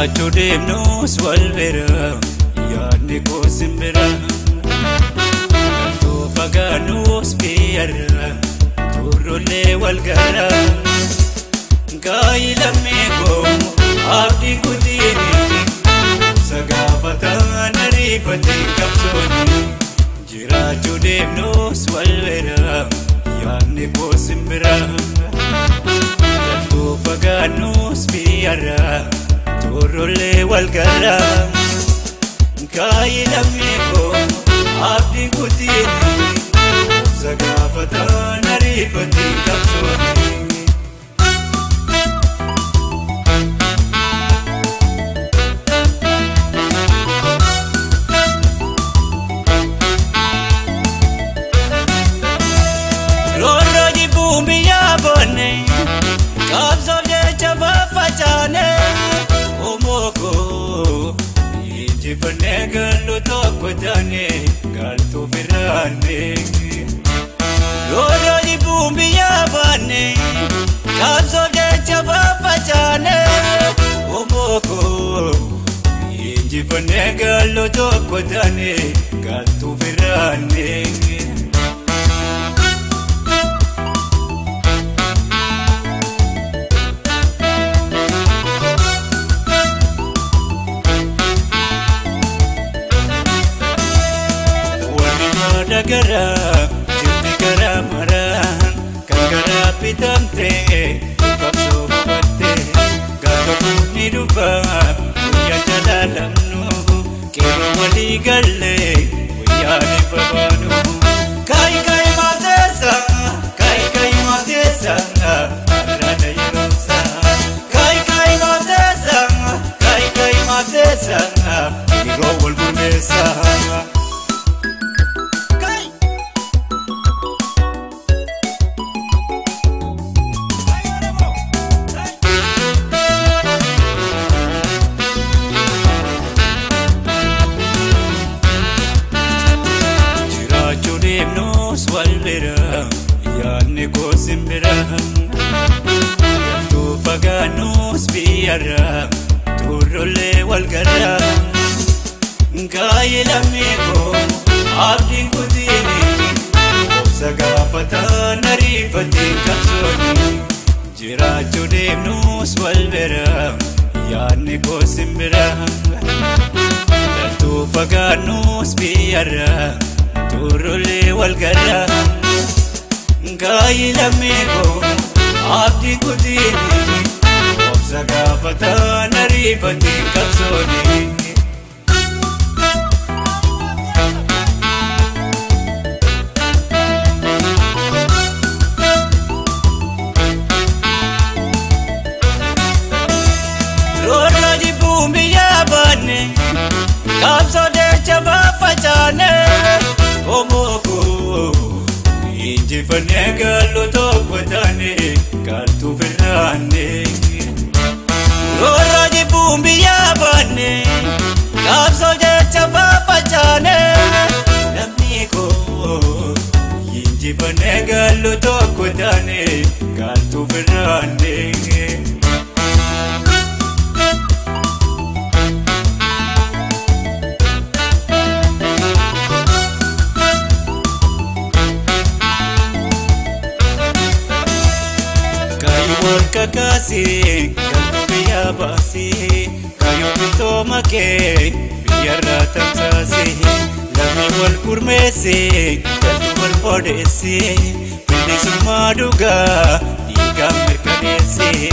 Jiraachuu deemnus wal bira yaadni koo simbira Too fagaannus biyyarra turrollee wal gara Gaayi lammii koo abdii kutiini Sagaafataan ariifatiin qabsooni Jiraachuu deemnus wal bira yaadni koo simbira Too fagaannus biyyarra turrollee wal gara Gaayi lammii koo abdii kutiini Sagaafataan ariifatiin qabsooni Kabzab jecha bafachane Omoko Injifane galu tokko jane Galtu firane Loro jibumbi yabane Kabzab jecha bafachane Omoko Injifane galu tokko jane Galtu firane Gara jirti gara maraan kan gara bitamte kabso batte gaafa kunni dhufa guyyaa jalaalamnu qeerroo walii galle guyyaa dhifa baanu Kai mateessa arraada yeroonsa Kai mateessa yeroo wal gurmeessa yaadni koo simbira Too fagaannus biyyarra turrollee wal gara Gaayi lammii koo abdii kutiini Sagaafataan ariifatiin qabsooni Jiraachuu deemnus wal bira yaadni koo simbira Too fagaannus biyyarra turrollee wal gara Gaayi lammii koo abdii kutiini Sagaafataan ariifatiin qabsooni Roorra jibbuun yaabane Kabzoo jecha bafachane Omoko Injifane galu tokko jane galtu firane Roorra jibbuun yaabane Kabzoo jecha bafachane Lammii koo Injifane galu tokko jane galtu firane Kakasi kalbi yabasi kayo bito make biyarra tamsasi lami wal kurmesi kalbi wal podesi bindi sumaduga igam merkanesi